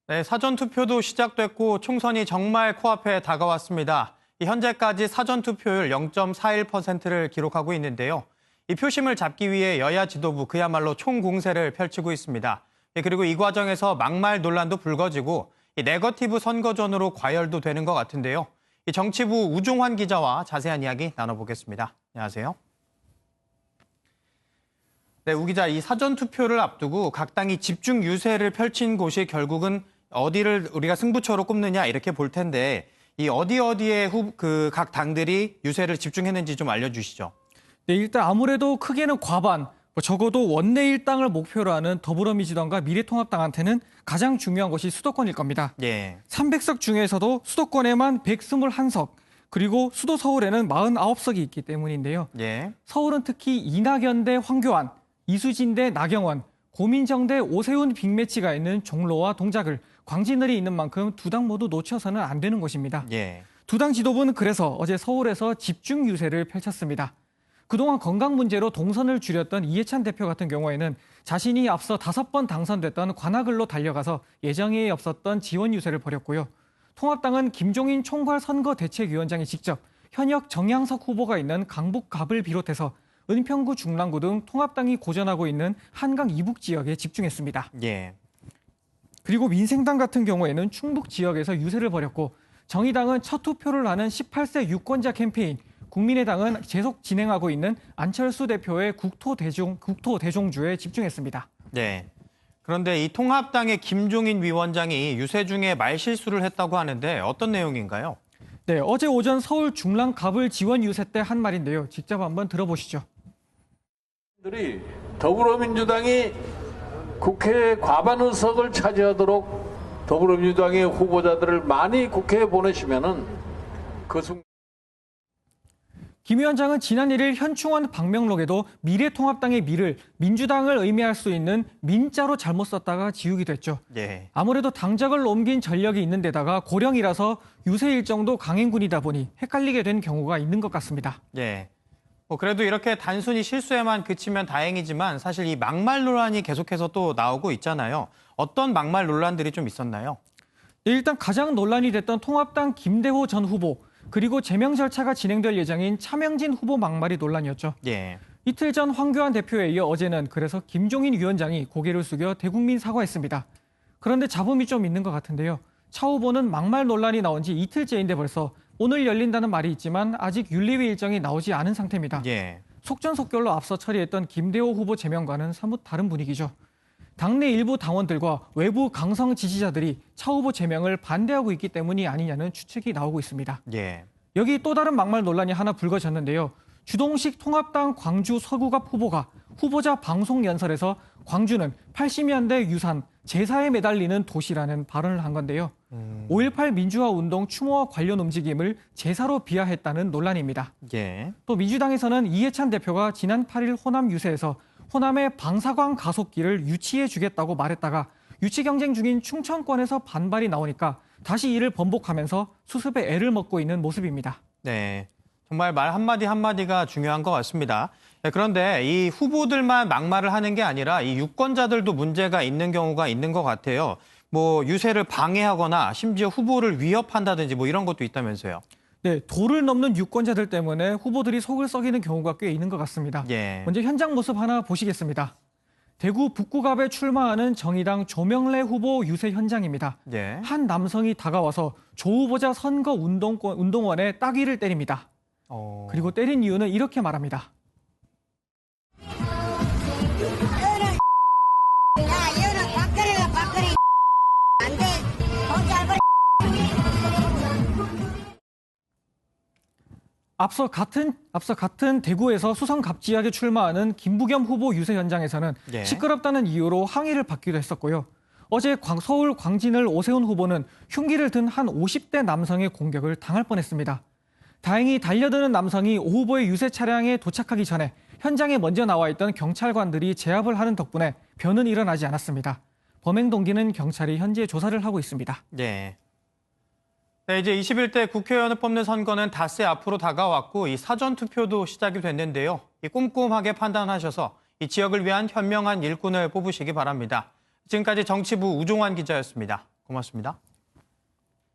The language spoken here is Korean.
네, 사전투표도 시작됐고 총선이 정말 코앞에 다가왔습니다. 현재까지 사전투표율 0.41%를 기록하고 있는데요. 이 표심을 잡기 위해 여야 지도부 그야말로 총공세를 펼치고 있습니다. 그리고 이 과정에서 막말 논란도 불거지고 네거티브 선거전으로 과열도 되는 것 같은데요. 정치부 우종환 기자와 자세한 이야기 나눠보겠습니다. 안녕하세요. 네, 우 기자, 이 사전투표를 앞두고 각 당이 집중 유세를 펼친 곳이 결국은 어디를 우리가 승부처로 꼽느냐 이렇게 볼 텐데 이 어디에 각 당들이 유세를 집중했는지 좀 알려주시죠. 네, 일단 아무래도 크게는 과반, 적어도 원내 일당을 목표로 하는 더불어민주당과 미래통합당한테는 가장 중요한 것이 수도권일 겁니다. 예. 300석 중에서도 수도권에만 121석, 그리고 수도 서울에는 49석이 있기 때문인데요. 예. 서울은 특히 이낙연 대 황교안, 이수진 대 나경원, 고민정 대 오세훈 빅매치가 있는 종로와 동작을 광진을이 있는 만큼 두 당 모두 놓쳐서는 안 되는 곳입니다. 예. 두 당 지도부는 그래서 어제 서울에서 집중 유세를 펼쳤습니다. 그동안 건강 문제로 동선을 줄였던 이해찬 대표 같은 경우에는 자신이 앞서 5번 당선됐던 관악을로 달려가서 예정에 없었던 지원 유세를 벌였고요. 통합당은 김종인 총괄 선거대책위원장이 직접 현역 정양석 후보가 있는 강북갑을 비롯해서 은평구, 중랑구 등 통합당이 고전하고 있는 한강 이북 지역에 집중했습니다. 예. 그리고 민생당 같은 경우에는 충북 지역에서 유세를 벌였고 정의당은 첫 투표를 하는 18세 유권자 캠페인, 국민의당은 계속 진행하고 있는 안철수 대표의 국토 대종주에 집중했습니다. 네. 그런데 이 통합당의 김종인 위원장이 유세 중에 말실수를 했다고 하는데 어떤 내용인가요? 네, 어제 오전 서울 중랑 갑을 지원 유세 때 한 말인데요. 직접 한번 들어보시죠. 더불어민주당이 국회 과반 의석을 차지하도록 더불어민주당의 후보자들을 많이 국회에 보내시면은 그 순간. 김 위원장은 지난 1일 현충원 방명록에도 미래통합당의 미를 민주당을 의미할 수 있는 민자로 잘못 썼다가 지우기도 했죠. 예. 아무래도 당적을 옮긴 전력이 있는 데다가 고령이라서 유세 일정도 강행군이다 보니 헷갈리게 된 경우가 있는 것 같습니다. 예. 그래도 이렇게 단순히 실수에만 그치면 다행이지만 사실 이 막말 논란이 계속해서 또 나오고 있잖아요. 어떤 막말 논란들이 좀 있었나요? 일단 가장 논란이 됐던 통합당 김대호 전 후보, 그리고 제명 절차가 진행될 예정인 차명진 후보 막말이 논란이었죠. 예. 이틀 전 황교안 대표에 이어 어제는 그래서 김종인 위원장이 고개를 숙여 대국민 사과했습니다. 그런데 잡음이 좀 있는 것 같은데요. 차 후보는 막말 논란이 나온 지 이틀째인데 벌써 오늘 열린다는 말이 있지만 아직 윤리위 일정이 나오지 않은 상태입니다. 예. 속전속결로 앞서 처리했던 김대호 후보 제명과는 사뭇 다른 분위기죠. 당내 일부 당원들과 외부 강성 지지자들이 차 후보 제명을 반대하고 있기 때문이 아니냐는 추측이 나오고 있습니다. 예. 여기 또 다른 막말 논란이 하나 불거졌는데요. 주동식 통합당 광주 서구갑 후보가 후보자 방송 연설에서 광주는 80년대 유산, 제사에 매달리는 도시라는 발언을 한 건데요. 5.18 민주화 운동 추모와 관련 움직임을 제사로 비하했다는 논란입니다. 예. 또 민주당에서는 이해찬 대표가 지난 8일 호남 유세에서 호남의 방사광 가속기를 유치해 주겠다고 말했다가 유치 경쟁 중인 충청권에서 반발이 나오니까 다시 이를 번복하면서 수습에 애를 먹고 있는 모습입니다. 네. 정말 말 한마디 한마디가 중요한 것 같습니다. 네, 그런데 이 후보들만 막말을 하는 게 아니라 이 유권자들도 문제가 있는 경우가 있는 것 같아요. 유세를 방해하거나 심지어 후보를 위협한다든지 이런 것도 있다면서요. 네, 도를 넘는 유권자들 때문에 후보들이 속을 썩이는 경우가 꽤 있는 것 같습니다. 예. 먼저 현장 모습 하나 보시겠습니다. 대구 북구갑에 출마하는 정의당 조명래 후보 유세 현장입니다. 예. 한 남성이 다가와서 조 후보자 선거 운동원에 따귀를 때립니다. 그리고 때린 이유는 이렇게 말합니다. 앞서 같은 대구에서 수성갑지하게 출마하는 김부겸 후보 유세 현장에서는 예. 시끄럽다는 이유로 항의를 받기도 했었고요. 어제 서울 광진을 오세훈 후보는 흉기를 든 한 50대 남성의 공격을 당할 뻔했습니다. 다행히 달려드는 남성이 오 후보의 유세 차량에 도착하기 전에 현장에 먼저 나와 있던 경찰관들이 제압을 하는 덕분에 변은 일어나지 않았습니다. 범행 동기는 경찰이 현재 조사를 하고 있습니다. 네. 네, 이제 21대 국회의원을 뽑는 선거는 닷새 앞으로 다가왔고 이 사전투표도 시작이 됐는데요. 꼼꼼하게 판단하셔서 이 지역을 위한 현명한 일꾼을 뽑으시기 바랍니다. 지금까지 정치부 우종환 기자였습니다. 고맙습니다.